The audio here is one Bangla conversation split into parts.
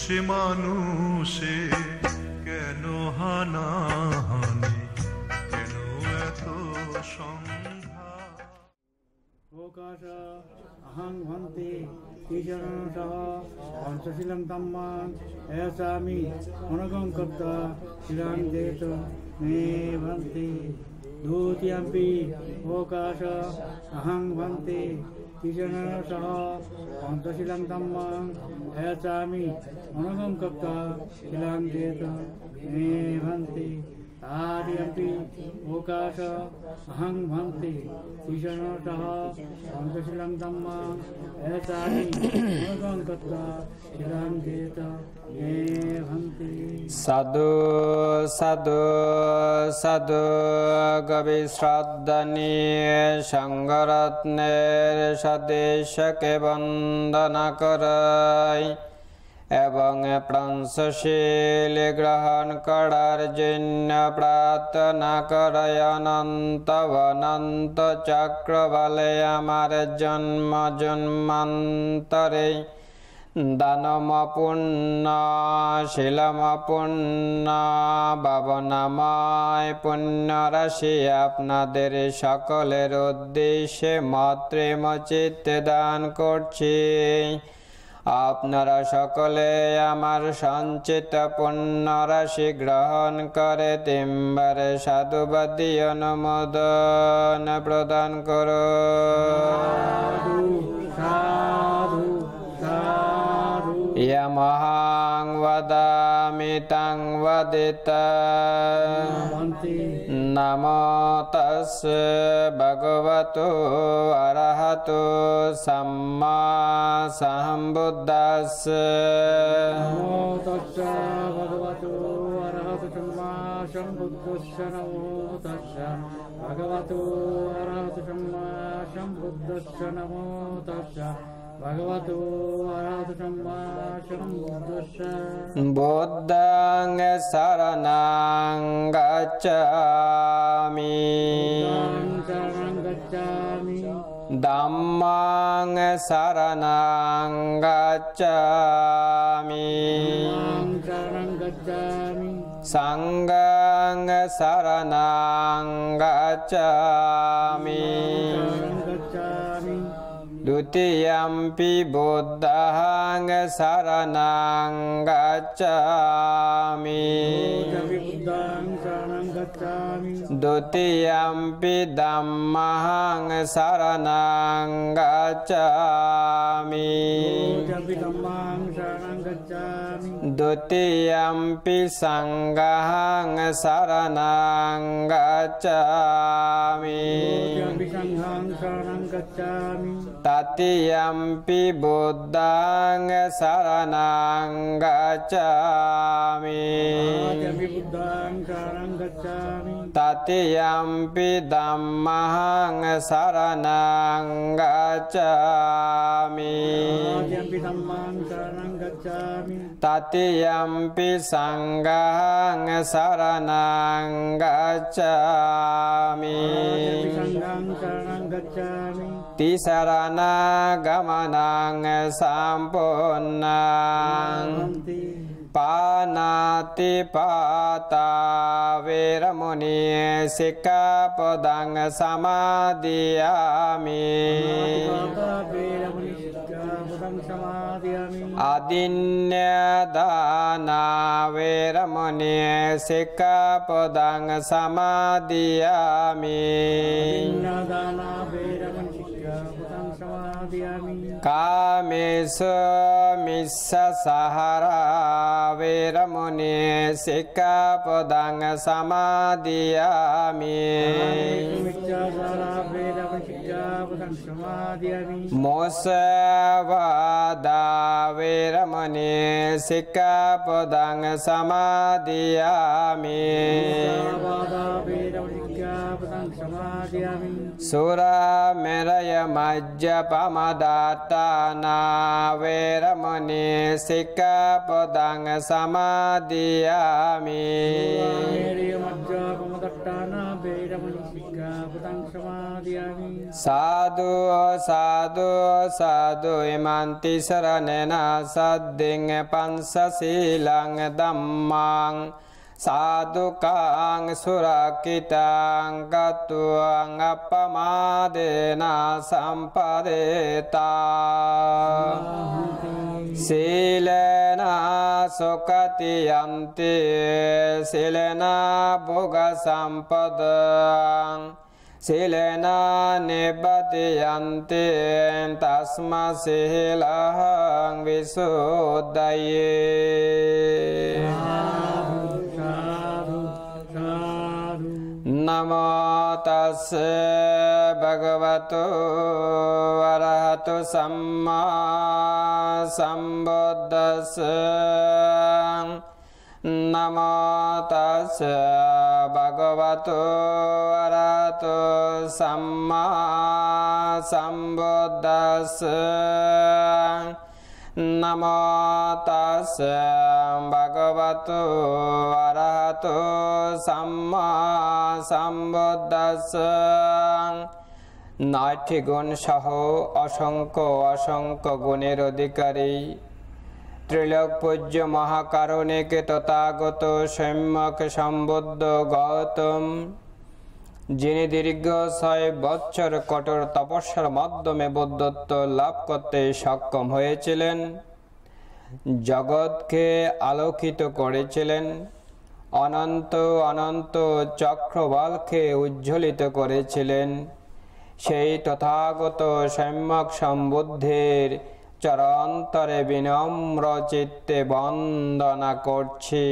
সে মানুষে কেন হানাহানি, কেন এত সংঘাত। প্রকাশ অহং ভন্তে তিজনসহ পঞ্চশীলং ধম্মাং এসামি অনগং কর্তা শিলাং দেত মে ভন্তে। দ্বিতীয়ম্পি প্রকাশ অহং ভন্তে তিজনসহ পঞ্চশীলং ধম্মাং এসামি অনগং কর্তা শিলাং দেত মে ভন্তে। आर्यपि ओकाश अहं भन्ते ईशनतः पंचशीलं धम्मं एतानि अनगं कृत्वा शिलां देत मे भन्ते। साधु साधु साधु गविश्रद्धनीय संगरत्नेर सदेशके वंदना कराय এবং প্রাংশশীল গ্রহণ করার জন্য প্রার্থনা করায় অনন্ত অনন্ত চক্রবালে আমার জন্ম জন্মান্তরে দানম পুণ্য শীলম পুণ্য ভাবনাময় পুণ্য রাশি আপনাদের সকলের উদ্দেশ্যে মৈত্রীম চিত্তে দান করছি। আপনারা সকলে আমার সঞ্চিত পুণ্য রাশি গ্রহণ করে তিনবারে সাধুবাদী অনুমোদন প্রদান করুন। यमहं वदामि तं वदितं नमो तस्से भगवतो अरहतो सम्मा सम्बुद्धस्से। नमो तस्से भगवतो अरहतो सम्मा सम्बुद्धस्से। नमो तस्से भगवतो अरहतो सम्मा सम्बुद्धस्से। नमो तस्से भगवतो अरहतो सम्मा सम्बुद्धस्से। बुद्धं शरणं गच्छामि धम्मं शरणं गच्छामि संघं शरणं गच्छामि। द्वितीयम्पि बुद्धं शरणं गच्छामि द्वितीयम्पि धम्मं शरणं गच्छामि द्वितीयम्पि संघं शरणं गच्छामि तृतीयम्पि बुद्धं शरणं गच्छामि तृतीयम्पि धम्मं शरणं गच्छामि तृतीयम्पि संघं शरणं गच्छामि तिसरणागमनं सम्पूर्णं पानातिपाता वेरमुनिः सिक्खापदं समादियामि आदिन्यदाना वेरमुनिः सिक्खापदं समादियामि कामेषु मिच्छाचारा वेरमुनिः सिक्खापदं समादियामि मुसावादा वेरमुनिः सिक्खापदं समादियामि सुरामेरय मज्जपमदात्ताना वेरमुनिः सिक्खापदं समादियामि वेरमणि सिक्खापदं समादयामि। साधु साधु साधु इमान्ति शरणेन सद्दिं पंचशीलं धम्मं साधुकां सुरक्षितं गत्वां अपमादेन सम्पदेता शीलेन सुखतियन्ति शीलेन भोगसम्पदं शीलेन निबध्यन्ति तस्माशीलं विशुद्धये। नमो तस्से भगवतो अरहतो सम्मा सम्बुद्धस्से। नमो तस्से भगवतो अरहतो सम्मा सम्बुद्धस्से। नमो तस्से भगवतो अरहतो सम्मा सम्बुद्धस्से। नयটি গুণ সহ অসংখ্য অসংখ্য গুণের অধিকারী ত্রিলোক পূজ্য মহাকারণিক তথাগত সম্যক সম্বুদ্ধ গৌতম, যিনি দীর্ঘ ৬ বৎসর কঠোর তপস্যার মাধ্যমে বুদ্ধত্ব লাভ করতে সক্ষম হয়েছিলেন, জগৎকে আলোকিত করেছিলেন, অনন্ত অনন্ত চক্রবালকে উজ্জ্বলিত করেছিলেন, সেই তথাগত সম্যক সম্বুদ্ধের চরন্তরে বিনম্র চিত্তে বন্দনা করছি।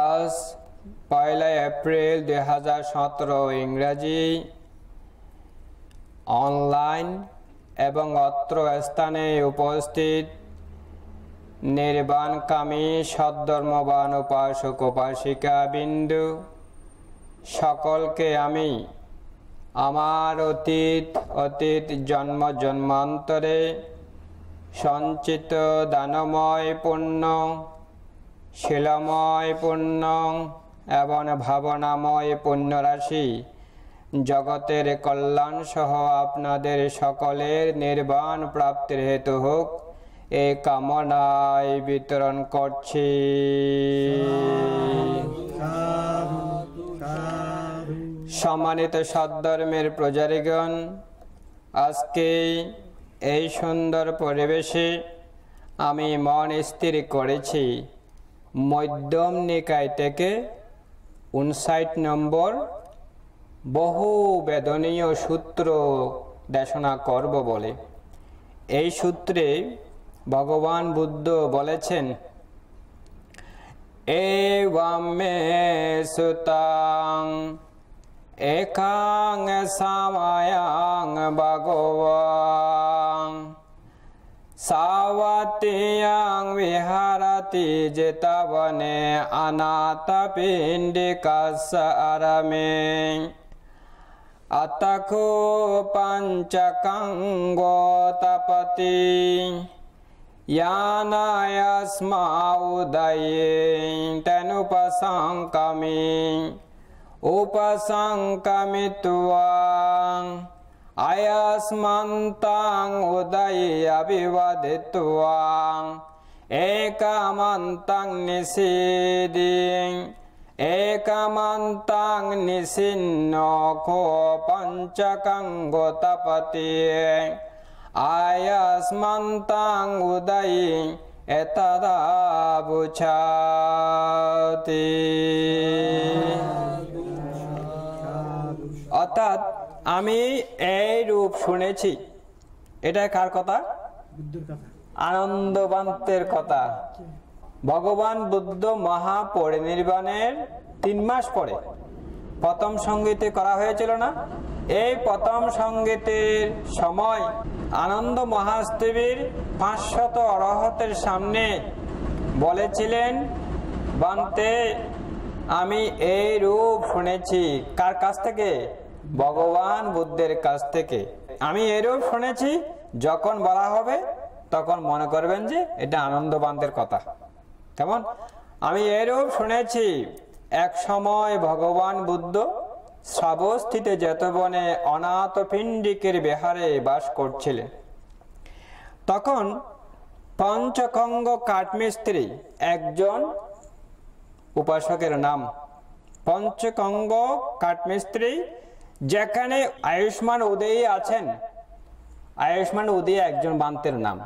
আজ ১ এপ্রিল ২০১৭ ইংরাজি অনলাইন এবং অত্র স্থানে উপস্থিত নির্বাণকামী সদ্ধর্মবান উপাসক উপাসিকা বিন্দু সকলকে আমি আমার অতীত জন্ম জন্মান্তরে সঞ্চিত দানময় পুণ্য, শিলময় পুণ্য এবং ভাবনাময় পুণ্যরাশি জগতের কল্যাণ সহ আপনাদের সকলের নির্বাণ প্রাপ্তির হেতু হোক এই কামনায় বিতরণ করছি। সম্মানিত সদ্ধর্মের প্রচারীগণ, আজকে এই সুন্দর পরিবেশে আমি মন স্থির করেছি মধ্যম নিকায় থেকে ৫৯ নম্বর বহু বেদনীয় সূত্র দেশনা করব বলে। এই সূত্রে ভগবান বুদ্ধ বলেছেন, এবং মে সুতাং একাং সামায়াং ভগবান সাবতীয়াং বিহারতি যেতবনে অনাথপিণ্ডিকাস্য আরমে अतको पंचकंगो तपति यानायस्मा उदये तनुपसंकमि उपसंकमित्वा अयस्मन्तं उदये अभिवदित्वा एकमन्तं निषेधि एकमन्तं निसिन्नो पंचकंगो तपति आयस्मन्तं उदये एतदा बुझाति। অর্থাৎ আমি এই রূপ শুনেছি। এটা কার কথা? আনন্দবান্তের কথা। ভগবান বুদ্ধ মহাপরিনির্বাণের ৩ মাস পরে প্রথম সংগীতে করা হয়েছিল না? এই প্রথম সংগীতের সময় আনন্দ মহাস্তবীর ৫০০ অরহতের সামনে বলেছিলেন, বান্তে আমি এই রূপ শুনেছি। কার কাছ থেকে? ভগবান বুদ্ধের কাছ থেকে। আমি এই রূপ শুনেছি। যখন বলা হবে তখন মনে করবেন যে এটা আনন্দবান্তের কথা। কেমন? আমি এরূপ শুনেছি, এক সময় ভগবান বুদ্ধ শ্রাবস্তিতে জেতবনে অনাথ পিণ্ডিকের বিহারে বাস করছিলেন। তখন পঞ্চকঙ্গ কাঠমিস্ত্রি একজন উপাসকের নাম পঞ্চকঙ্গ কাঠমিস্ত্রি, যেখানে আয়ুষ্মান উদয়ী আছেন। আয়ুষ্মান উদয়ী একজন বান্তের নাম।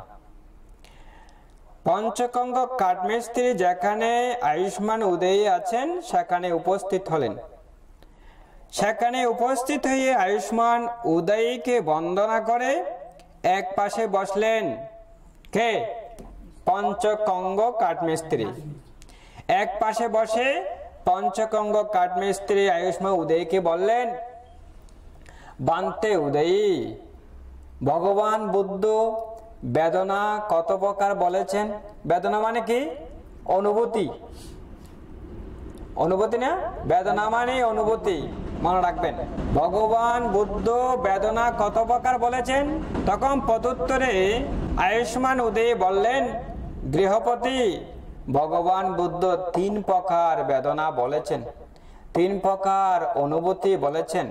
পঞ্চকঙ্গ কাঠমিস্ত্রি যেখানে আয়ুষ্মান উদয়ী আছেন সেখানে উপস্থিত হলেন। সেখানে উপস্থিত হয়ে আয়ুষ্মান উদয়ীকে বন্দনা করে এক পাশে বসলেন। কে? পঞ্চকঙ্গ কাঠমিস্ত্রি। এক পাশে বসে পঞ্চকঙ্গ কাঠমিস্ত্রি আয়ুষ্মান উদয়ীকে বললেন, বান্তে উদয়ী, ভগবান বুদ্ধ বেদনা কত প্রকার বলেছেন। বেদনা মানে কি? অনুভূতি। অনুভূতি না? বেদনা মানে অনুভূতি, মনে রাখবেন। ভগবান বুদ্ধ বেদনা কত প্রকার বলেছেন। তখন প্রত্যুত্তরে আয়ুষ্মান উদয়ী বললেন, গৃহপতি, ভগবান বুদ্ধ 3 প্রকার বেদনা বলেছেন, 3 প্রকার অনুভূতি বলেছেন।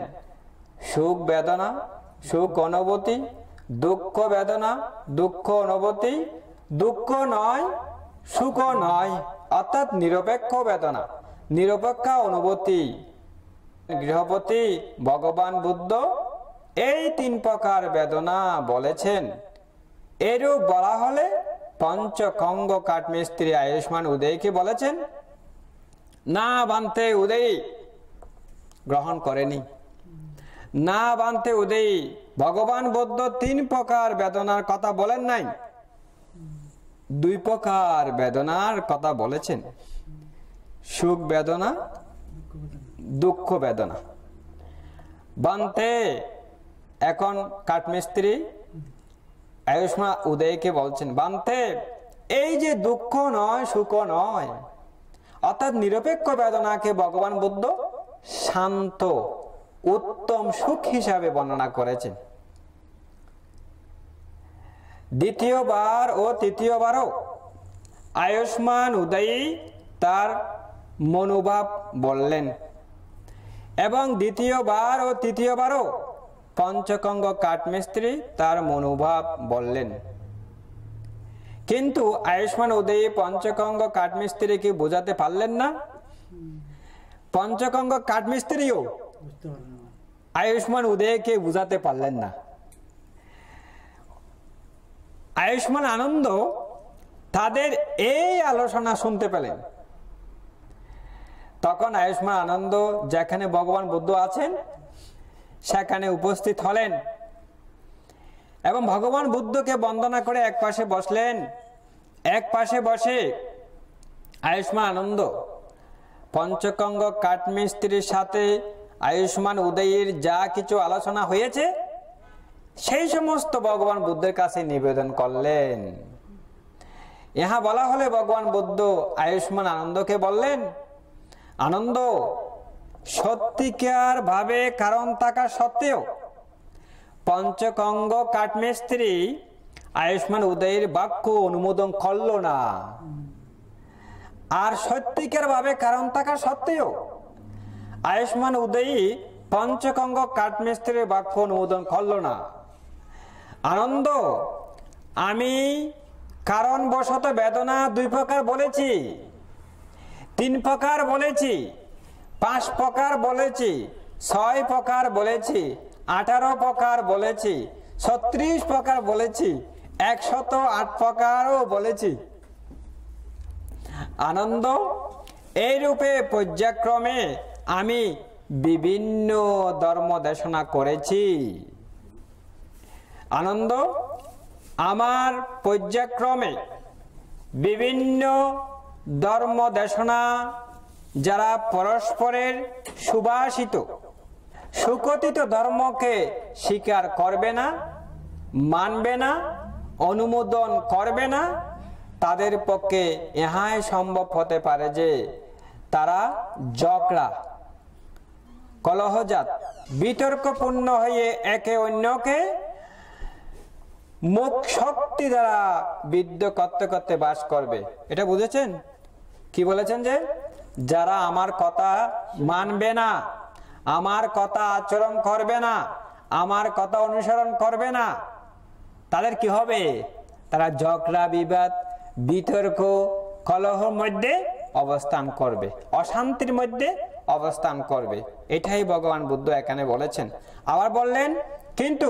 সুখ বেদনা, সুখ অনুভূতি, দুঃখ বেদনা, দুঃখ অনুভূতি, দুঃখ নয় সুখ নয়, অর্থাৎ নিরপেক্ষ বেদনা, নিরপেক্ষ অনুভূতি। গৃহপতি, ভগবান বুদ্ধ এই 3 প্রকার বেদনা বলেছেন। এরূপ বলা হলে পঞ্চকঙ্গ কাঠমিস্ত্রি আয়ুষ্মান উদয়কে বলেছেন, না বান্তে উদয়ী, গ্রহণ করেনি। না বান্তে উদয়ী, ভগবান বুদ্ধ 3 প্রকার বেদনার কথা বলেন নাই, 2 প্রকার বেদনার কথা বলেছেন, সুখ বেদনা, দুঃখ বেদনা। বান্তে, এখন কাঠমিস্ত্রি আয়ুষ্মান উদয়কে বলছেন, বান্তে, এই যে দুঃখ নয় সুখ নয়, অর্থাৎ নিরপেক্ষ বেদনাকে ভগবান বুদ্ধ শান্ত উত্তম সুখ হিসাবে বর্ণনা করেছেন। দ্বিতীয়বার ও তৃতীয়বারও আয়ুষ্মান উদয়ী তার মনোভাব বললেন, এবং দ্বিতীয়বার ও তৃতীয়বারও পঞ্চকঙ্গ কাঠমিস্ত্রি তার মনোভাব বললেন। কিন্তু আয়ুষ্মান উদয়ী পঞ্চকঙ্গ কাঠমিস্ত্রিকে বোঝাতে পারলেন না। পঞ্চকঙ্গ কাঠমিস্ত্রিও আয়ুষ্মান উদয়কে বুঝাতে পারলেন না। আয়ুষ্মান আনন্দ তাদের এই আলোচনা শুনতে পেলেন। তখন আয়ুষ্মান আনন্দ যেখানে ভগবান বুদ্ধ আছেন সেখানে উপস্থিত হলেন এবং ভগবান বুদ্ধকে বন্দনা করে এক পাশে বসলেন। এক পাশে বসে আয়ুষ্মান আনন্দ পঞ্চকঙ্গ কাঠমিস্ত্রির সাথে আয়ুষ্মান উদয়ীর যা কিছু আলোচনা হয়েছে সেই সমস্ত ভগবান বুদ্ধের কাছে নিবেদন করলেন। ইহা বলা হলে ভগবান বুদ্ধ আয়ুষ্মান আনন্দকে বললেন, আনন্দ, সত্যিকার ভাবে কারণ থাকা সত্ত্বেও পঞ্চকঙ্গ কাঠমিস্ত্রি আয়ুষ্মান উদয়ের বাক্য অনুমোদন করল না। আর সত্যিকার ভাবে কারণ থাকা সত্ত্বেও আয়ুষ্মান উদয়ী পঞ্চকঙ্গ কাঠমিস্ত্রির বাক্য অনুমোদন করল না। আনন্দ, আমি কারণ বশত বেদনা 2 প্রকার বলেছি, 3 প্রকার বলেছি, 5 প্রকার বলেছি, 6 প্রকার বলেছি, 18 প্রকার বলেছি, 36 প্রকার বলেছি, 108 প্রকারও বলেছি। আনন্দ, এই রূপে পর্যায়ক্রমে আমি বিভিন্ন ধর্ম দেশনা করেছি। আনন্দ, আমার পর্যায়ক্রমে বিভিন্ন ধর্ম দেশনা যারা পরস্পরের সুভাষিত সুকথিত ধর্মকে স্বীকার করবে না, মানবে না, অনুমোদন করবে না, তাদের পক্ষে ইহাই সম্ভব হতে পারে যে তারা ঝগড়া কলহজাত বিতর্কপূর্ণ হয়ে একে অন্যকে মুখ শক্তি দ্বারা বিদ্ধ করতে করতে বাস করবে। এটা বুঝেছেন? কি বলেছেন? যে যারা আমার কথা মানবে না, আমার কথা আচরণ করবে না, আমার কথা অনুসরণ করবে না, তাদের কি হবে? তারা ঝগড়া বিবাদ, বিতর্ক, কলহের মধ্যে অবস্থান করবে, অশান্তির মধ্যে অবস্থান করবে। এটাই ভগবান বুদ্ধ এখানে বলেছেন। আবার বললেন, কিন্তু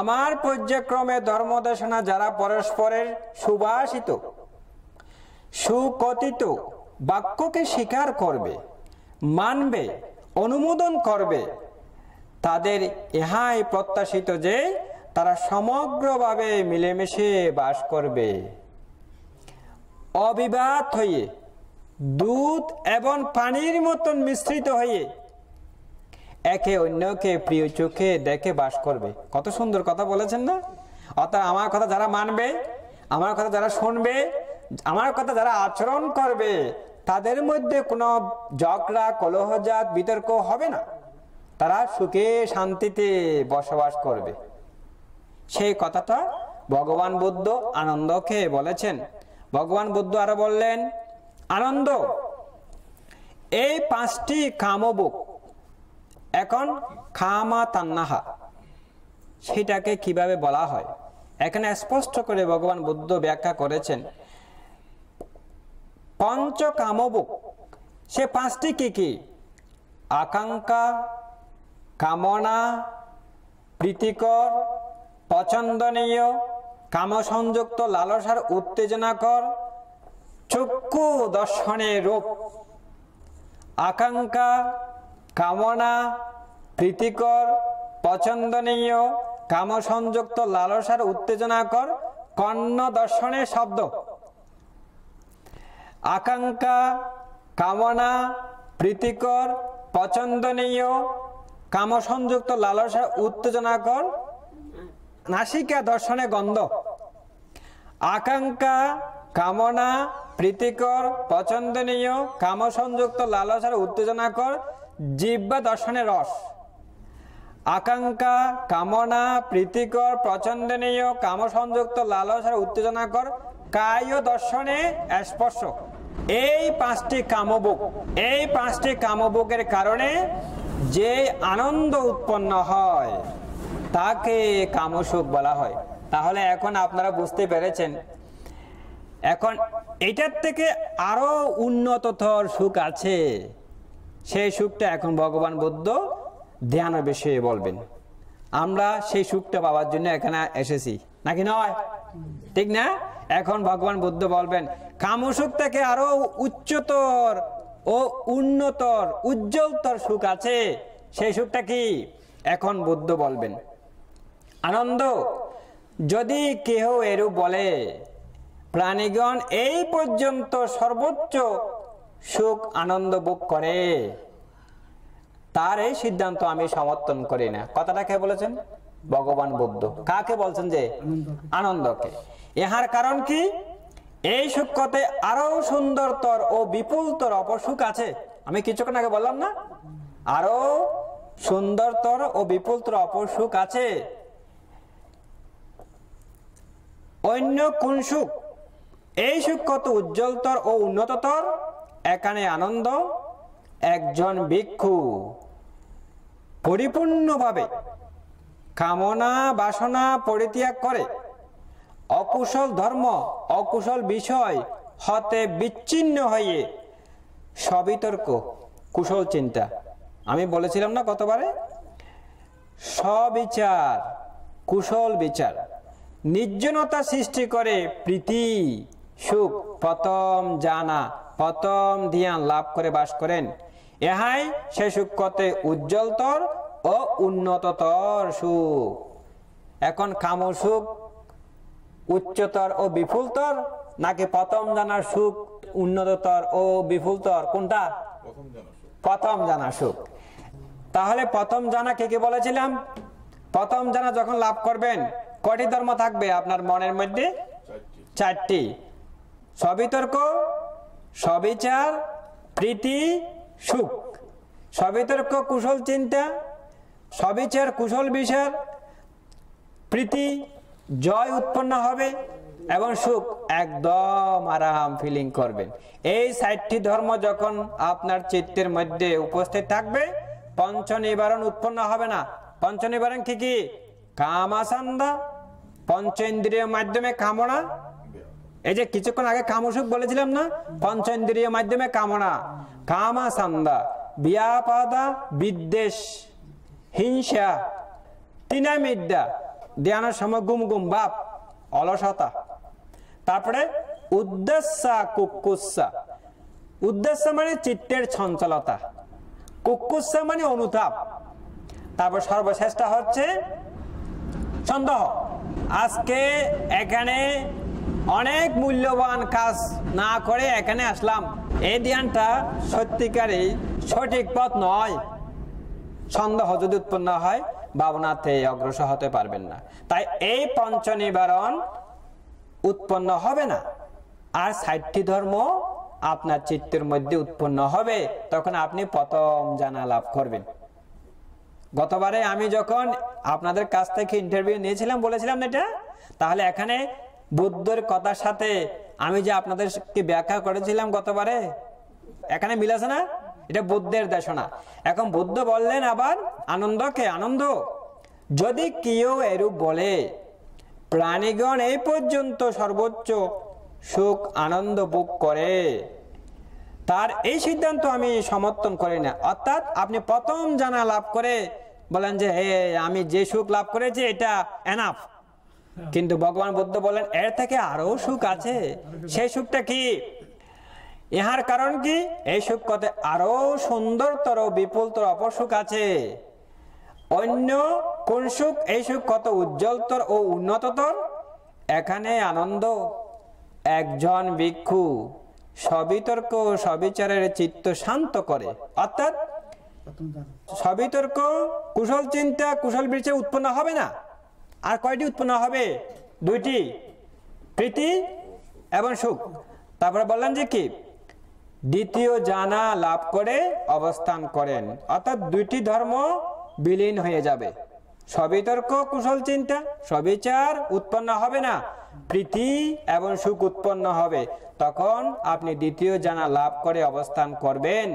আমার পর্যায়ক্রমে ধর্মদেশনা যারা পরস্পরের সুভাষিত সুকথিত বাক্যকে স্বীকার করবে, মানবে, অনুমোদন করবে, তাদের ইহাই প্রত্যাশিত যে তারা সমগ্রভাবে মিলেমিশে বাস করবে, অবিবাদ হয়ে, দুধ এবং পানির মতন মিশ্রিত হয়ে একে অন্যকে প্রিয় চোখে দেখে বাস করবে। কত সুন্দর কথা বলেছেন না? অর্থাৎ আমার কথা যারা মানবে, আমার কথা যারা শুনবে, আমার কথা যারা আচরণ করবে, তাদের মধ্যে কোনো ঝগড়া, কলহজাত, বিতর্ক হবে না। তারা সুখে শান্তিতে বসবাস করবে। সেই কথাটা ভগবান বুদ্ধ আনন্দকে বলেছেন। ভগবান বুদ্ধ আরো বললেন, আনন্দ, এই 5টি কামভোগ, এখন কামা তান্নাহা, সেটাকে কিভাবে বলা হয় এখানে স্পষ্ট করে ভগবান বুদ্ধ ব্যাখ্যা করেছেন। পঞ্চ কামভোগ, সে 5টি কি কি? আকাঙ্ক্ষা, কামনা, প্রীতিকর, পছন্দনীয়, কামসংযুক্ত লালসার উত্তেজনাকর, চক্ষু দর্শনের রূপ। আকাঙ্ক্ষা, কামনা, প্রীতিকর, পছন্দনীয়, কামসংযুক্ত লালসার উত্তেজনাকর, কর্ণ দর্শনের শব্দ। আকাঙ্ক্ষা, কামনা, প্রীতিকর, পছন্দনীয়, কামসংযুক্ত লালসার উত্তেজনাকর, নাসিকা দর্শনে গন্ধ। আকাঙ্ক্ষা, কামনা, প্রীতিকর, পছন্দনীয়, কামসংযুক্ত লালসার উত্তেজনাকর, জিহ্বা দর্শনে রস। আকাঙ্ক্ষা, কামনা, প্রীতিকর, পছন্দনীয়, কামসংযুক্ত লালসার উত্তেজনাকর, কায় দর্শনে স্পর্শ। এই 5টি কামভোগ, এই 5টি কামভোগের কারণে যে আনন্দ উৎপন্ন হয় তাকে কামসুখ বলা হয়। তাহলে এখন আপনারা বুঝতে পেরেছেন, এখন এটার থেকে আরো উন্নততর সুখ আছে। সেই সুখটা এখন ভগবান বুদ্ধ ধ্যান বিষয়ে বলবেন। আমরা সেই সুখটা পাওয়ার জন্য এখানে এসেছি, নাকি নয়? ঠিক না? এখন ভগবান বুদ্ধ বলবেন কামসুখ থেকে আরো উচ্চতর ও উন্নতর উজ্জ্বলতর সুখ আছে। সেই সুখটা কি? এখন বুদ্ধ বলবেন, আনন্দ, যদি কেহ এরূপ বলে প্রাণীগণ এই পর্যন্ত সর্বোচ্চ সুখ আনন্দ ভোগ করে, তার এই সিদ্ধান্ত আমি সমর্থন করি না। কথাটা কে বলেছেন? ভগবান বুদ্ধ। কাকে বলছেন? যে আনন্দকে। ইহার কারণ কি? এই সুখতে আরো সুন্দরতর ও বিপুলতর অপসুখ আছে। আমি কিছুক্ষণ আগে বললাম না, আরো সুন্দরতর ও বিপুলতর অপসুখ আছে। অন্য কোন সুখ? এই সুখ কত উজ্জ্বলতর ও উন্নততর। এখানে আনন্দ, একজন ভিক্ষু পরিপূর্ণভাবে কামনা বাসনা পরিত্যাগ করে অকুশল ধর্ম, অকুশল বিষয় হতে বিচ্ছিন্ন হয়ে সবিতর্ক, কুশল চিন্তা, আমি বলেছিলাম না কতবারে, সবিচার, কুশল বিচার, নির্জনতা সৃষ্টি করে প্রীতি সুখ প্রথম জানা, প্রথম ধ্যান লাভ করে বাস করেন। ইহাই সে সুখতে উজ্জ্বলতর ও উন্নততর সুখ। এখন কাম সুখ উচ্চতর ও বিপুলতর, নাকি প্রথম জানার সুখ উন্নততর ও বিপুলতর? কোনটা? প্রথম জানা সুখ। তাহলে প্রথম জানা কে কে বলেছিলাম? প্রথম জানা যখন লাভ করবেন, কয়টি ধর্ম থাকবে আপনার মনের মধ্যে? 4টি। সবিতর্ক, সবিচার, প্রীতি, সুখ। সবিতর্ক কুশল চিন্তা, সবিচার কুশল বিচার, প্রীতি জয় উৎপন্ন হবে, এবং সুখ একদম আরাম ফিলিং করবেন। এই ৬০টি ধর্ম যখন আপনার চিত্তের মধ্যে উপস্থিত থাকবে, পঞ্চ নিবারণ উৎপন্ন হবে না। পঞ্চ নিবারণ কি কি? কামাসান্দা, পঞ্চ ইন্দ্রিয়ের মাধ্যমে কামনা। এই যে কিছুক্ষণ আগে কামসুখ বলেছিলাম না, পঞ্চ ইন্দ্রিয়ের মাধ্যমে কামনা, কামাসান্দা, ব্যাপাদা, বিদ্বেষ, হিংসা, তিনামিদ্যা, ধ্যানের সময় গুম গুম ভাব, অলসতা। তারপরে উদ্দেশ্যা, কুকুৎসা। উদ্দেশ্য মানে চিত্তের চঞ্চলতা, কুকুৎসা মানে অনুতাপ। তারপর সর্বশেষটা হচ্ছে সন্দেহ। আজকে এখানে অনেক মূল্যবান কাজ না করে এখানে আসলাম, এই ধ্যানটা সত্যিকারই সঠিক পথ নয়। সন্দেহ যদি উৎপন্ন হয়, ভাবনাতে অগ্রসর হতে পারবেন না। তাই এই পঞ্চ নিবারণ উৎপন্ন হবে না, আর ৬০টি ধর্ম আপনার চিত্তের মধ্যে উৎপন্ন হবে, তখন আপনি প্রথম জানা লাভ করবেন। গতবারে আমি যখন আপনাদের কাছ থেকে ইন্টারভিউ নিয়েছিলাম, বলেছিলাম না এটা, তাহলে এখানে বুদ্ধের কথার সাথে আমি যে আপনাদেরকে ব্যাখ্যা করেছিলাম গতবারে, এখানে মিল আছে না? এটা বুদ্ধের দেশনা। এখন বুদ্ধ বললেন আবার আনন্দকে, আনন্দ, যদি কেউ এরূপ বলে প্রাণীগণ এই পর্যন্ত সর্বোচ্চ সুখ আনন্দ ভোগ করে, তার এই সিদ্ধান্ত আমি সমর্থন করি না। অর্থাৎ আপনি প্রথম জানা লাভ করে বলেন যে আমি যে সুখ লাভ করেছি এটা এনাফ, কিন্তু ভগবান বুদ্ধ বলেন এর থেকে আরো সুখ আছে। সেই সুখটা কি? ইহার কারণ কি? এই সুখ কত আরো সুন্দরতর, বিপুলতর অপর সুখ আছে। অন্য কোন সুখ? এই সুখ কত উজ্জ্বলতর ও উন্নততর। এখানে আনন্দ একজন ভিক্ষু সবিতর্ক সবিচারের চিত্ত শান্ত করে। অর্থাৎ সবিতর্ক, কুশল চিন্তা, কুশল বিচার উৎপন্ন হবে না। আর কয়টি উৎপন্ন হবে? দুইটি, প্রীতি এবং সুখ। তারপরে বললেন যে কি? দ্বিতীয় জানা লাভ করে অবস্থান করেন। অর্থাৎ দুইটি ধর্ম বিলীন হয়ে যাবে। সবিতর্ক, কুশল চিন্তা, সবিচার উৎপন্ন হবে না, প্রীতি এবং সুখ উৎপন্ন হবে। তখন আপনি দ্বিতীয় জানা লাভ করে অবস্থান করবেন।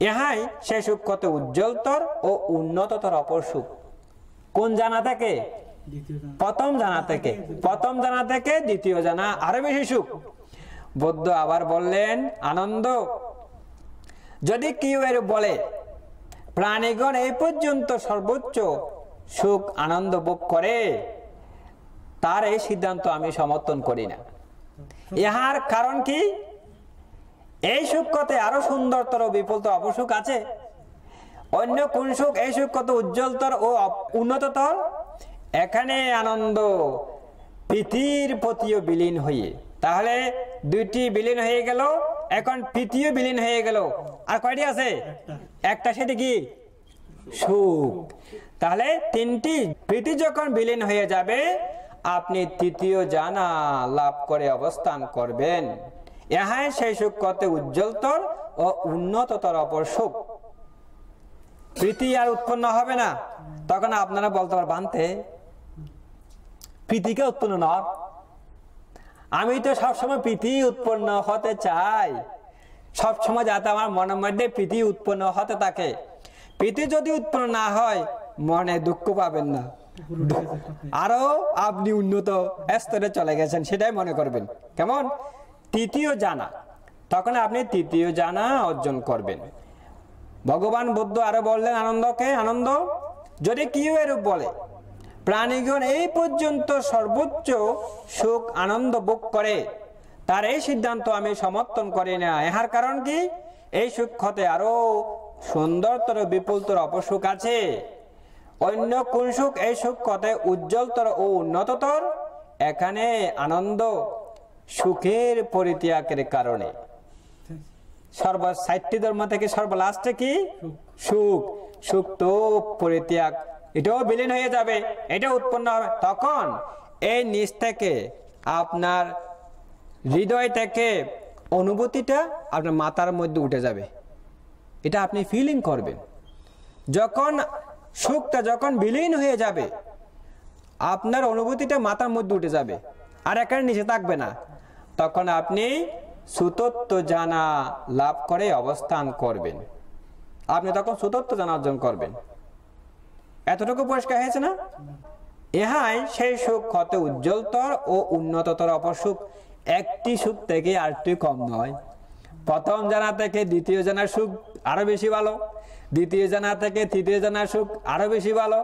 ইহাই সে সুখ কত উজ্জ্বলতর ও উন্নততর অপর সুখ। কোন জানা থেকে? প্রথম জানা থেকে। প্রথম জানা থেকে দ্বিতীয় জানা আরো বেশি সুখ। বুদ্ধ আবার বললেন আনন্দ, যদি কেউ এর বলে প্রাণীগণ এই পর্যন্ত সর্বোচ্চ সুখ আনন্দ ভোগ করে, তার এই সিদ্ধান্ত আমি সমর্থন করি না। ইহার কারণ কি? এই সুখ কত আরো সুন্দরতর, বিপুলতর অপসুখ আছে। অন্য কোন সুখ? এই সুখ কত উজ্জ্বলতর ও উন্নততর। এখানে আনন্দ প্রীতির প্রতিও বিলীন হয়ে, তাহলে দুইটি বিলীন হয়ে গেল, এখন প্রীতিও বিলীন হয়ে গেল। আর কয়টি আছে? একটা, সেটি কি? সুখ। তাহলে তিনটি। প্রীতি যখন বিলীন হয়ে যাবে, আপনি তৃতীয় জানা লাভ করে অবস্থান করবেন। ইহাই সেই সুখ কত উজ্জ্বলতর ও উন্নততর অপর সুখ। প্রীতি আর উৎপন্ন হবে না। তখন আপনারা বলতে পারবেন, বানতে প্রীতিকে উৎপন্ন না, আমি তো সবসময় প্রীতি উৎপন্ন হতে চাই, সবসময় যাতে আমার মনের মধ্যে প্রীতি উৎপন্ন হতে থাকে। প্রীতি যদি উৎপন্ন না হয়, মনে দুঃখ পাবেন না, আরো আপনি উন্নত স্তরে চলে গেছেন সেটাই মনে করবেন। কেমন? তৃতীয় জানা, তখন আপনি তৃতীয় জানা অর্জন করবেন। ভগবান বুদ্ধ আরো বললেন আনন্দকে, আনন্দ, যদি কেউ এরূপ বলে প্রাণীগণ এই পর্যন্ত সর্বোচ্চ সুখ আনন্দ ভোগ করে, তার এই সিদ্ধান্ত আমি সমর্থন করি না। ইহার কারণ কি? এই সুখ হতে আরো সুন্দরতর, বিপুলতর অপসুখ আছে। অন্য কোন সুখ? এই সুখ কত উজ্জ্বলতর ও উন্নততর। এখানে আনন্দ সুখের পরিত্যাগের কারণে। ৬০টি ধর্ম থেকে সর্বলাস্টে কি? সুখ। সুখ তো পরিত্যাগ, এটাও বিলীন হয়ে যাবে, এটা উৎপন্ন হবে। তখন এই নিচ থেকে আপনার হৃদয় থেকে অনুভূতিটা আপনার মাথার মধ্যে উঠে যাবে, এটা আপনি ফিলিং করবেন। যখন সুখটা যখন বিলীন হয়ে যাবে, আপনার অনুভূতিটা মাথার মধ্যে উঠে যাবে, আর এখানে নিচে থাকবে না, তখন আপনি সুতত্ব জানা লাভ করে অবস্থান করবেন। আপনি তখন সুতত্ব জানা অর্জন করবেন। এতটুকু পরিষ্কার হয়েছে না? ইহাই সেই সুখ কত উজ্জ্বলতর ও উন্নততর অপসুখ, একটি সুখ থেকে আরেকটি কম নয়। প্রথম জানা থেকে দ্বিতীয় জানার সুখ আরো বেশি ভালো, দ্বিতীয় জানা থেকে তৃতীয় জানার সুখ আরো বেশি ভালো,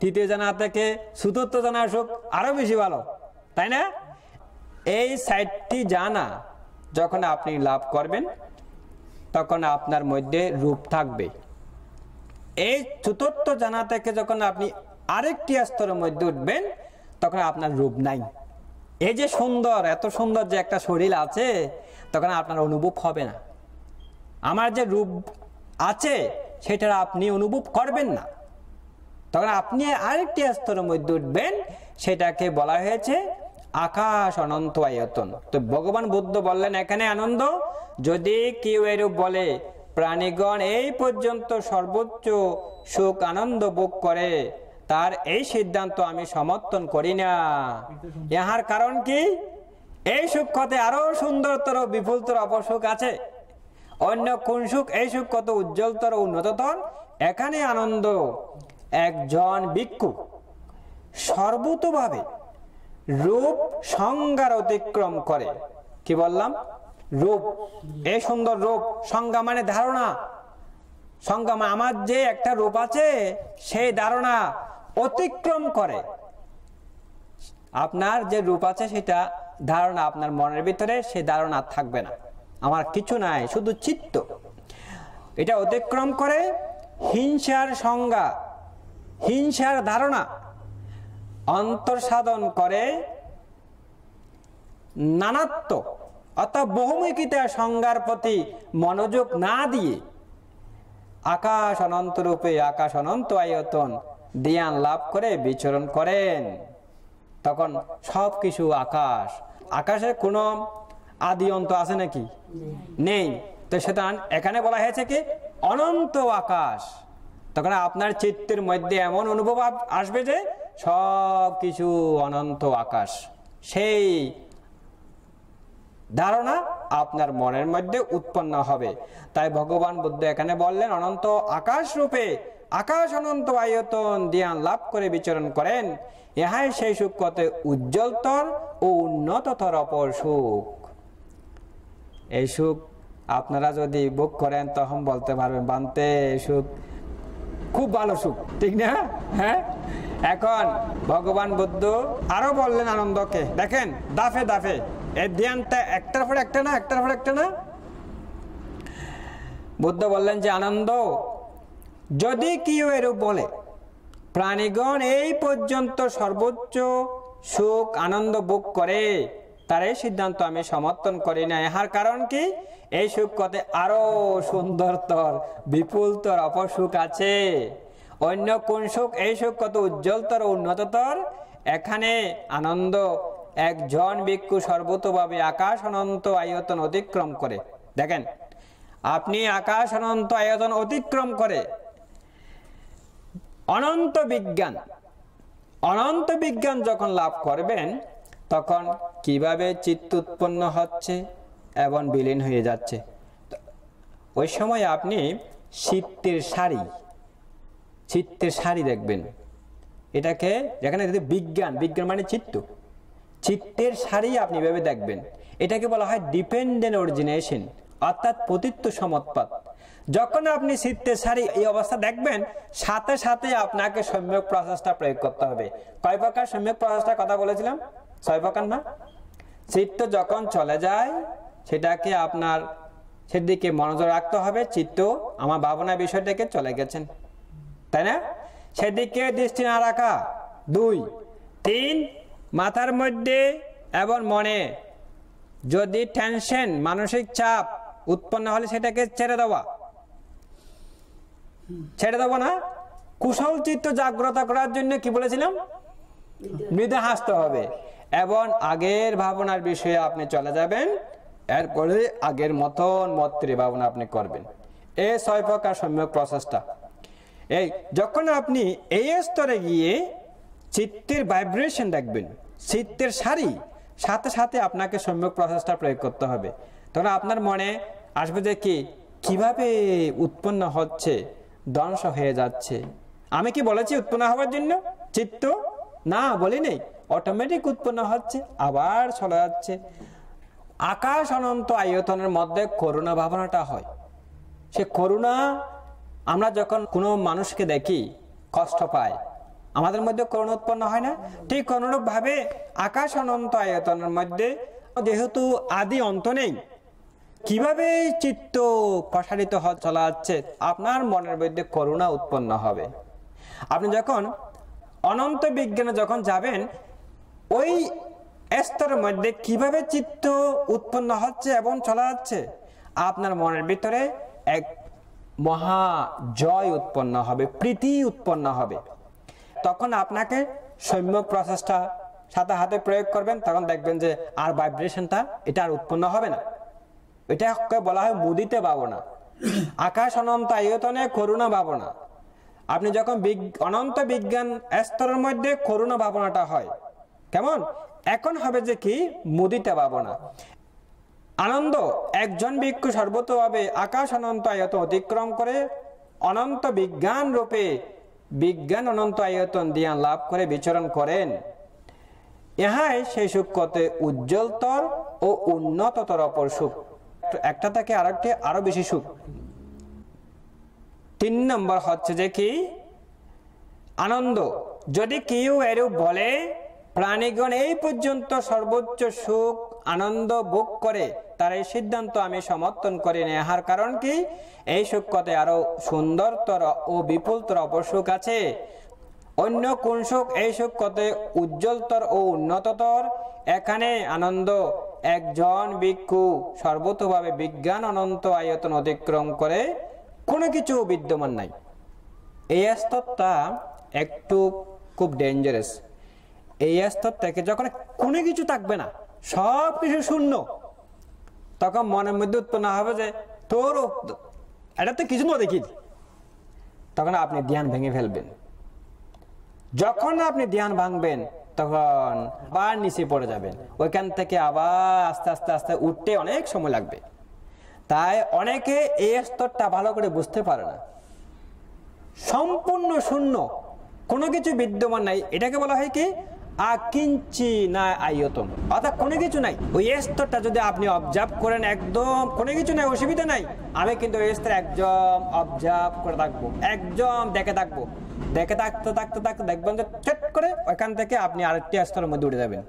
তৃতীয় জানা থেকে চতুর্থ জানার সুখ আরো বেশি ভালো, তাই না? এই ৬০টি জানা যখন আপনি লাভ করবেন তখন আপনার মধ্যে রূপ থাকবে। এই চতুর্থ জানা থেকে যখন আপনি আরেকটি স্তরের মধ্যে উঠবেন তখন আপনার রূপ নাই। এই যে সুন্দর, এত সুন্দর যে একটা শরীর আছে, তখন আপনার অনুভব হবে না। আমার যে রূপ আছে সেটা আপনি অনুভব করবেন না। তখন আপনি আরেকটি স্তরের মধ্যে উঠবেন, সেটাকে বলা হয়েছে আকাশ অনন্ত আয়তন। তো ভগবান বুদ্ধ বললেন এখানে আনন্দ, যদি কেউ এরূপ বলে প্রাণীগণ এই পর্যন্ত সর্বোচ্চ সুখ আনন্দ ভোগ করে, তার এই সিদ্ধান্ত আমি সমর্থন করি না। ইহার কারণ কি? এই সুখ কত আরো সুন্দরতর বিপুলতর অপসুখ আছে। অন্য কোন সুখ? এই সুখ কত উজ্জ্বলতর উন্নততর। এখানে আনন্দ একজন ভিক্ষু সর্বতোভাবে রূপ সংজ্ঞার অতিক্রম করে। কি বললাম? রূপ, এই সুন্দর রূপ। সংজ্ঞা মানে ধারণা। সংজ্ঞা মানে আমার যে একটা রূপ আছে সেই ধারণা অতিক্রম করে। আপনার যে রূপ আছে সেটা ধারণা আপনার মনের ভিতরে, সেই ধারণা থাকবে না। আমার কিছু নাই, শুধু চিত্ত। এটা অতিক্রম করে হিংসার সংজ্ঞা, হিংসার ধারণা অন্তর্সাধন করে নানাত্ব অর্থাৎ বহুমুখিতা সংজ্ঞার প্রতি মনোযোগ না দিয়ে আকাশ অনন্ত রূপে আকাশ অনন্ত আয়তন জ্ঞান লাভ করে বিচরণ করেন। তখন সবকিছু আকাশ। আকাশের কোনো আদি অন্ত আছে নাকি? নেই। তো সেটা এখানে বলা হয়েছে কি অনন্ত আকাশ। তখন আপনার চিত্তের মধ্যে এমন অনুভব আসবে যে সবকিছু অনন্ত আকাশ। সেই ধারণা আপনার মনের মধ্যে উৎপন্ন হবে। তাই ভগবান বুদ্ধ এখানে বললেন অনন্ত আকাশ রূপে আকাশ অনন্ত আয়তন জ্ঞান লাভ করে বিচরণ করেন। ইহাই সেই সুখ কত উজ্জ্বলতর ও উন্নততর অপর সুখ। এই সুখ আপনারা যদি ভোগ করেন তখন বলতে পারবেন বানতে সুখ খুব ভালো সুখ, ঠিক না? হ্যাঁ। এখন ভগবান বুদ্ধ আরো বললেন আনন্দকে, দেখেন দাফে দাফে এই ধ্যানটা একটার পর একটা না, একটার পর একটা না। বুদ্ধ বললেন যে আনন্দ, যদি কেউ এরূপ বলে প্রাণীগণ এই পর্যন্ত সর্বোচ্চ সুখ আনন্দ ভোগ করে, তার এই সিদ্ধান্ত আমি সমর্থন করি না। ইহার কারণ কি? এই সুখ কত আরো সুন্দরতর বিপুলতর অপসুখ আছে। অন্য কোন সুখ? এই সুখ কত উজ্জ্বলতর উন্নততর। এখানে আনন্দ একজন ভিক্ষু সর্বতোভাবে আকাশ অনন্ত আয়তন অতিক্রম করে। দেখেন, আপনি আকাশ অনন্ত আয়তন অতিক্রম করে অনন্ত বিজ্ঞান যখন লাভ করবেন, তখন কিভাবে চিত্ত উৎপন্ন হচ্ছে এবং বিলীন হয়ে যাচ্ছে। ওই সময় আপনি চিত্তের সারি দেখবেন। এটাকে যেখানে বিজ্ঞান মানে চিত্তের সারি আপনি ভেবে দেখবেন। এটাকে বলা হয় ডিপেন্ডেন্ট অরিজিনেশন, অর্থাৎ পতিত্ব সমৎপাত। যখন আপনি চিত্তের সারি এই অবস্থা দেখবেন, সাথে সাথে আপনাকে সম্যক প্রচেষ্টা প্রয়োগ করতে হবে। কয় প্রকার সম্যক প্রচেষ্টার কথা বলেছিলাম? 6 প্রকার না? চিত্ত যখন চলে যায় সেটাকে আপনার সেদিকে মনোযোগ রাখতে হবে। চিত্ত আমার ভাবনা বিষয় থেকে চলে গেছেন, তাই না? সেদিকে দৃষ্টি না রাখা। 2, 3 মাথার মধ্যে এবং মনে যদি টেনশন মানসিক চাপ উৎপন্ন হলে সেটাকে ছেড়ে দেবো না। কুশল চিত্ত জাগ্রত করার জন্য কি বলেছিলাম? মৃদু হাসতে হবে এবং আগের ভাবনার বিষয়ে আপনি চলে যাবেন। এরপরে আগের মতন মত্রে ভাবনা আপনি করবেন। এই 6 প্রকার সম্যক প্রচেষ্টা। এই যখন আপনি এই স্তরে গিয়ে চিত্তের ভাইব্রেশন দেখবেন, চিত্তের সারি সাথে সাথে আপনাকে সম্যক প্রচেষ্টা প্রয়োগ করতে হবে। তখন আপনার মনে আসবে যে কিভাবে উৎপন্ন হচ্ছে, ধ্বংস হয়ে যাচ্ছে। আমি কি বলেছি উৎপন্ন হওয়ার জন্য চিত্ত? না, বলি নেই। অটোমেটিক উৎপন্ন হচ্ছে, আবার চলে যাচ্ছে। আকাশ অনন্ত আয়তনের মধ্যে করুণা ভাবনাটা হয়। সে করুণা, আমরা যখন কোনো মানুষকে দেখি কষ্ট পায়, আমাদের মধ্যে করুণা উৎপন্ন হয় না? ঠিক অনুরূপ ভাবে আকাশ অনন্ত আয়তনের মধ্যে যেহেতু আদি অন্ত নেই, কিভাবে চিত্ত প্রসারিত চলা যাচ্ছে, আপনার মনের মধ্যে করুণা উৎপন্ন হবে। আপনি যখন অনন্ত বিজ্ঞানে যখন যাবেন, ওই স্তরের মধ্যে কিভাবে চিত্ত উৎপন্ন হচ্ছে এবং চলা যাচ্ছে, আপনার মনের ভিতরে এক মহা জয় উৎপন্ন হবে, প্রীতি উৎপন্ন হবে। তখন আপনাকে সম্যক প্রচেষ্টা সাথে হাতে প্রয়োগ করবেন, তখন দেখবেন যে আর ভাইব্রেশনটা এটা আর উৎপন্ন হবে না। এটাকে বলা হয় মুদিতে ভাবনা। আকাশ অনন্ত আয়তনে করুণা ভাবনা। আপনি যখন অনন্ত বিজ্ঞান স্তরের মধ্যে করুণা ভাবনাটা হয়, কেমন? এখন হবে যে মুদিতে ভাবনা। আনন্দ, একজন ভিক্ষু সর্বতভাবে আকাশ অনন্ত আয়তন অতিক্রম করে অনন্ত বিজ্ঞান রূপে বিজ্ঞান অনন্ত আয়তন দিয়া লাভ করে বিচরণ করেন। ইহাই সেই সুখতে উজ্জ্বলতর ও উন্নততর অপর সুখ। একটা থেকে আরেকটি আরো বেশি সুখ। 3 নম্বর হচ্ছে যে আনন্দ। যদি কেউ এরূপ বলে প্রাণীগণ এই পর্যন্ত সর্বোচ্চ সুখ আনন্দ ভোগ করে, তার এই সিদ্ধান্ত আমি সমর্থন করি না। ইহার কারণ কি? এই সুখতে আরো সুন্দরতর ও বিপুলতর অপর সুখ আছে। অন্য কোন সুখ এই সুখতে উজ্জ্বলতর ও উন্নততর? এখানে আনন্দ, একজন ভিক্ষু সর্বতভাবে বিজ্ঞান অনন্ত আয়তন অতিক্রম করে কোনো কিছু বিদ্যমান নাই। এই স্তরটা একটু খুব ডেঞ্জারাস। এই স্তর থেকে যখন কোনো কিছু থাকবে না, সব কিছু শূন্য, তখন মনের মধ্যে উৎপন্ন হবে যে তোর এটা তো কিছু না দেখি। তখন আপনি ধ্যান ভেঙে ফেলবেন। যখন আপনি ধ্যান ভাঙবেন, তখন আবার নিচে পড়ে যাবেন। ওইখান থেকে আবার আস্তে আস্তে আস্তে উঠতে অনেক সময় লাগবে। তাই অনেকে এই স্তরটা ভালো করে বুঝতে পারে না। সম্পূর্ণ শূন্য, কোনো কিছু বিদ্যমান নাই, এটাকে বলা হয় কি? আকিঞ্চি না আয়তন, অর্থাৎ কোনো কিছু নাই। ওই স্তরটা যদি আপনি অবজার্ভ করেন, একদম কোনো কিছু নাই, অসুবিধা নাই। আমি কিন্তু ওই স্তর একদম অবজার্ভ করে থাকবো, একদম দেখে থাকবো। দেখে থাকতে থাকতে থাকতে দেখবেন যে চট করে ওইখান থেকে আপনি আরেকটি স্তরের মধ্যে উঠে যাবেন।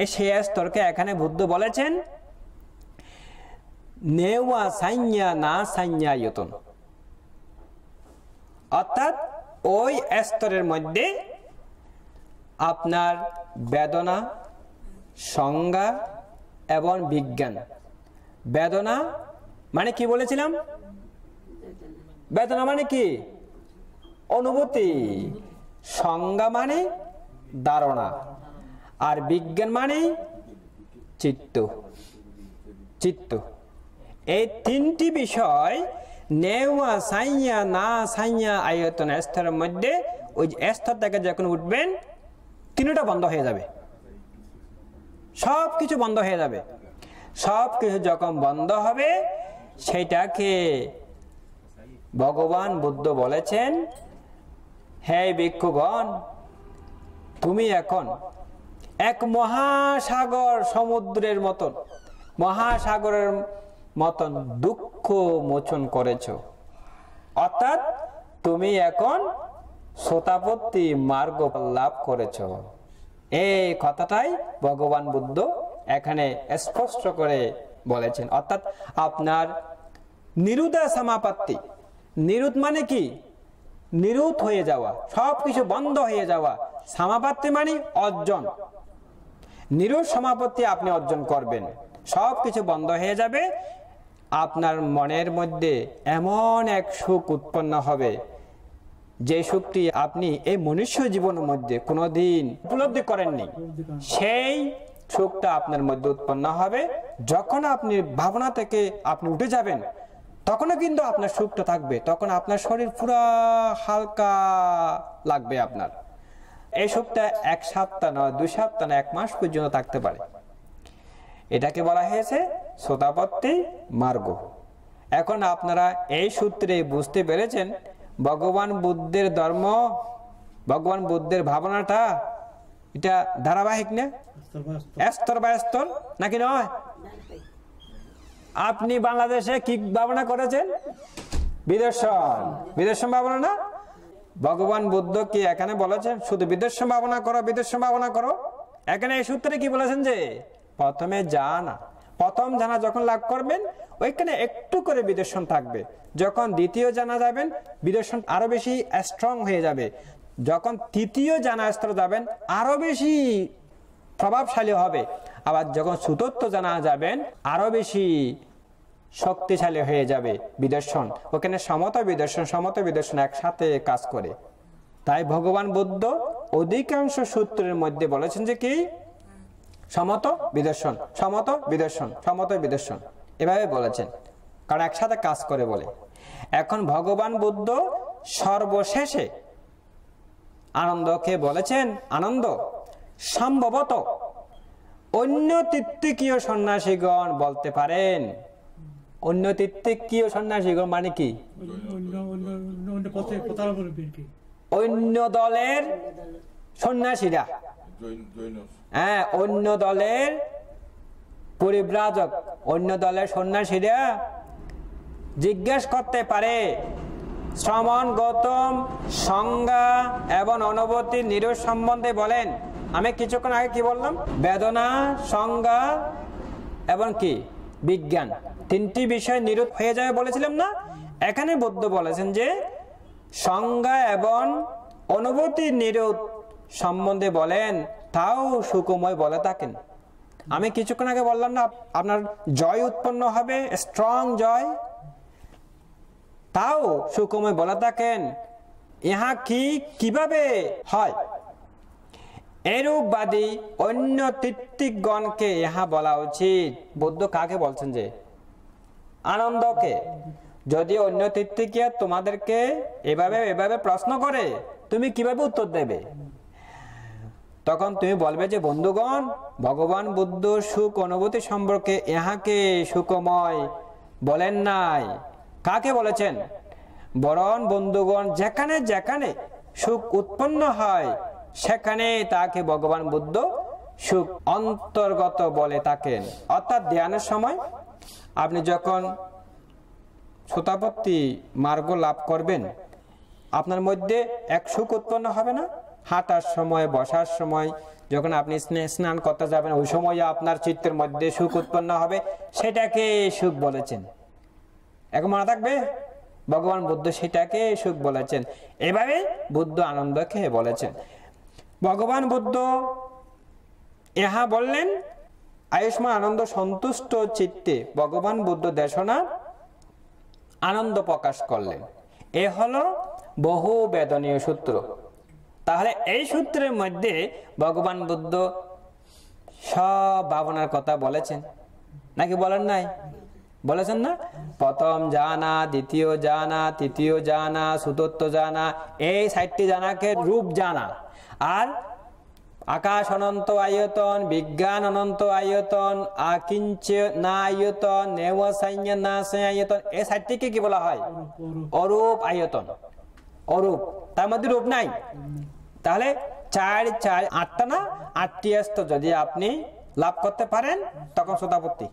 এই সেই স্তরকে এখানে বুদ্ধ বলেছেন নেওয়া সাইয়া না সাইয়া আয়তন। অর্থাৎ ওই স্তরের মধ্যে আপনার বেদনা, সংজ্ঞা এবং বিজ্ঞান। বেদনা মানে কি বলেছিলাম? বেদনা মানে কি? অনুভূতি। সংজ্ঞা মানে ধারণা। আর বিজ্ঞান মানে চিত্ত। চিত্ত। এই 3টি বিষয় নেওয়া সাইয়া না সাইয়া আয়তন স্তরের মধ্যে, ওই স্তর থেকে যখন উঠবেন, 3টা বন্ধ হয়ে যাবে। সব কিছু বন্ধ হয়ে যাবে। সব কিছু যখন বন্ধ হবে, সেটাকে ভগবান বুদ্ধ বলেছেন, হে ভিক্ষুগণ, তুমি এখন এক মহাসাগর সমুদ্রের মতন, মহাসাগরের মতন দুঃখ মোচন করেছ। অর্থাৎ তুমি এখন সোতাপত্তি মার্গ লাভ করেছ। এই কথাটাই ভগবান বুদ্ধ এখানে স্পষ্ট করে বলেছেন। অর্থাৎ আপনার নিরুদা সমাপত্তি। নিরুদ মানে কি? নিরুত হয়ে যাওয়া, সবকিছু বন্ধ হয়ে যাওয়া। সমাপত্তি মানে অর্জন। নিরুদ সমাপত্তি আপনি অর্জন করবেন, সবকিছু বন্ধ হয়ে যাবে। আপনার মনের মধ্যে এমন এক সুখ উৎপন্ন হবে, যে সুখটি আপনি এই মনুষ্য জীবনের মধ্যে কোনোদিন উপলব্ধি করেননি। সেই সুখটা আপনার মধ্যে উৎপন্ন হবে। যখন আপনি ভাবনা থেকে আপনি উঠে যাবেন, তখনও কিন্তু আপনার সুখটা থাকবে। তখন আপনার শরীর পুরা হালকা লাগবে আপনার। এই সুখটা 1 সপ্তাহ নয়, 2 সপ্তাহ না, 1 মাস পর্যন্ত থাকতে পারে। এটাকে বলা হয়েছে সোতাপত্তি মার্গ। এখন আপনারা এই সূত্রে বুঝতে পেরেছেন ভগবান বুদ্ধের ধর্ম, ভগবান বুদ্ধের ভাবনাটা এটা ধারাবাহিক না, স্তর বাই স্তর নাকি নয়? আপনি বাংলাদেশে কি ভাবনা করেছেন? বিদর্শন, বিদর্শন ভাবনা না? ভগবান বুদ্ধ কি এখানে বলেছেন শুধু বিদর্শন ভাবনা করো, বিদর্শন ভাবনা করো? এখানে এই সূত্রে কি বলেছেন যে প্রথমে জানা, প্রথম জানা যখন লাভ করবেন ওইখানে একটু করে বিদর্শন থাকবে, যখন দ্বিতীয় জানা যাবেন বিদর্শন আরো বেশি স্ট্রং হয়ে যাবে, যখন তৃতীয় জানা স্তর যাবেন আরো বেশি প্রভাবশালী হবে, আবার যখন চতুর্থ জানা যাবেন আরো বেশি শক্তিশালী হয়ে যাবে বিদর্শন। ওখানে সমতা বিদর্শন, সমতা বিদর্শন একসাথে কাজ করে। তাই ভগবান বুদ্ধ অধিকাংশ সূত্রের মধ্যে বলেছেন যে কি সমত বিদর্শন, সমত বিদর্শন, সমত বিদর্শন এভাবে বলেছেন, কারণ একসাথে কাজ করে বলে। এখন ভগবান বুদ্ধ সর্বশেষে আনন্দকে বলেছেন, আনন্দ সম্ভবত অন্য তিত্তিকীয় সন্ন্যাসীগণ বলতে পারেন। অন্য তিত্তিকীয় সন্ন্যাসীগণ মানে কি? অন্য দলের সন্ন্যাসীরা, হ্যাঁ, অন্য দলের পরিব্রাজক, অন্য দলের সন্ন্যাসীরা জিজ্ঞেস করতে পারে শ্রমণ, গৌতম, সংজ্ঞা এবং অনুভূতি নিরোধ সম্বন্ধে বলেন। আমি কিছুক্ষণ আগে কি বললাম? বেদনা, সংজ্ঞা এবং কি বিজ্ঞান, তিনটি বিষয় নিরোধ হয়ে যাবে বলেছিলাম না? এখানে বুদ্ধ বলেছেন যে সংজ্ঞা এবং অনুভূতি নিরোধ সম্বন্ধে বলেন, তাও সুকুময় বলে থাকেন। আমি কিছুক্ষণ আগে বললাম না আপনার জয় উৎপন্ন হবে, স্ট্রং জয়, তাও সুকুময় বলে থাকেন। ইহা কি কিভাবে হয়? এরূপবাদী অন্য তিত্তিকগণকে ইহা বলা উচিত। বুদ্ধ কাকে বলছেন? যে আনন্দকে। যদি অন্য তিত্তিকিয়া তোমাদেরকে এভাবে এভাবে প্রশ্ন করে তুমি কিভাবে উত্তর দেবে? তখন তুমি বলবে যে বন্ধুগণ, ভগবান বুদ্ধ সুখ অনুভূতি সম্পর্কে ইহাকে সুখময় বলেন নাই। কাকে বলেছেন? বরং বন্ধুগণ যেখানে যেখানে সুখ উৎপন্ন হয় সেখানে তাকে ভগবান বুদ্ধ সুখ অন্তর্গত বলে থাকেন। অর্থাৎ ধ্যানের সময় আপনি যখন সোতাপত্তি মার্গ লাভ করবেন, আপনার মধ্যে এক সুখ উৎপন্ন হবে না? হাঁটার সময়, বসার সময়, যখন আপনি স্নান করতে যাবেন ওই সময় আপনার চিত্তের মধ্যে সুখ উৎপন্ন হবে, সেটাকে সুখ বলেছেন। এখন মনে থাকবে ভগবান বুদ্ধ সেটাকে সুখ বলেছেন। এভাবে বুদ্ধ আনন্দকে বলেছেন। ভগবান বুদ্ধ ইহা বললেন আয়ুষ্মান আনন্দ সন্তুষ্ট চিত্তে ভগবান বুদ্ধ দেশনা আনন্দ প্রকাশ করলেন। এ হলো বহু বেদনীয় সূত্র। তাহলে এই সূত্রের মধ্যে ভগবান বুদ্ধ সব ভাবনার কথা বলেছেন নাকি বলেন নাই? বলেছেন না? প্রথম জানা, দ্বিতীয় জানা, তৃতীয় জানা, চতুর্থ জানা, এই ৬০টি জানাকে রূপ জানা। আর আকাশ অনন্ত আয়তন, বিজ্ঞান অনন্ত আয়তন, আকিঞ্চ না আয়তন, নেওয়াসাইন্য না আয়তন, এই ৬০টিকে কি বলা হয়? অরূপ আয়তন। অরূপ, তার মধ্যে রূপ নাই। তাহলে ৪ ৪ ৮টা না, ৮টি স্তর যদি আপনি লাভ করতে পারেন তখন সোতাপত্তি।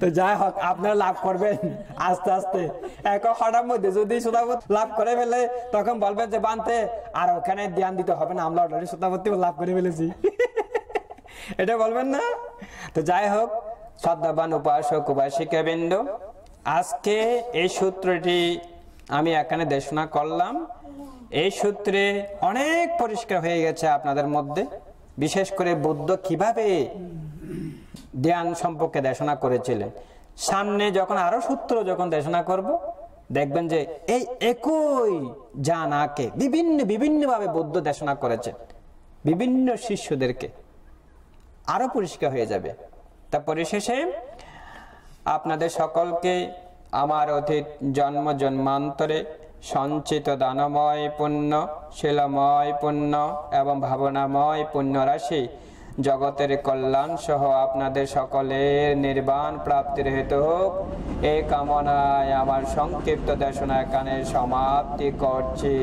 তো যাই হোক, আপনারা লাভ করবেন আস্তে আস্তে। এক হঠাৎ মধ্যে যদি সোতাপত্তি লাভ করে ফেলে তখন বলবেন যে বানতে আর ওখানে ধ্যান দিতে হবে না, আমরা অলরেডি সোতাপত্তি লাভ করে ফেলেছি, এটা বলবেন না? তো যাই হোক, শ্রদ্ধাবান উপাসক উপাসিকা বৃন্দ, আজকে এই সূত্রটি আমি এখানে দেশনা করলাম। এই সূত্রে অনেক পরিষ্কার হয়ে গেছে আপনাদের মধ্যে, বিশেষ করে বুদ্ধ কিভাবে ধ্যান সম্পর্কে দেশনা করেছিলেন। সামনে যখন আরো সূত্র যখন দেশনা করব, দেখবেন যে এই একই জানাকে বিভিন্ন বিভিন্ন ভাবে বুদ্ধ দেশনা করেছেন বিভিন্ন শিষ্যদেরকে, আরো পরিষ্কার হয়ে যাবে। তারপরে শেষে আপনাদের সকলকে আমার অতীত জন্ম জন্মান্তরে সঞ্চিত দানময় পুণ্য, শিলময় পুণ্য এবং ভাবনাময় পুণ্য রাশি জগতের কল্যাণ সহ আপনাদের সকলের নির্বাণ প্রাপ্তির হেতু হোক, এই কামনায় আমার সংক্ষিপ্ত দেশনা এখানে সমাপ্তি করছি।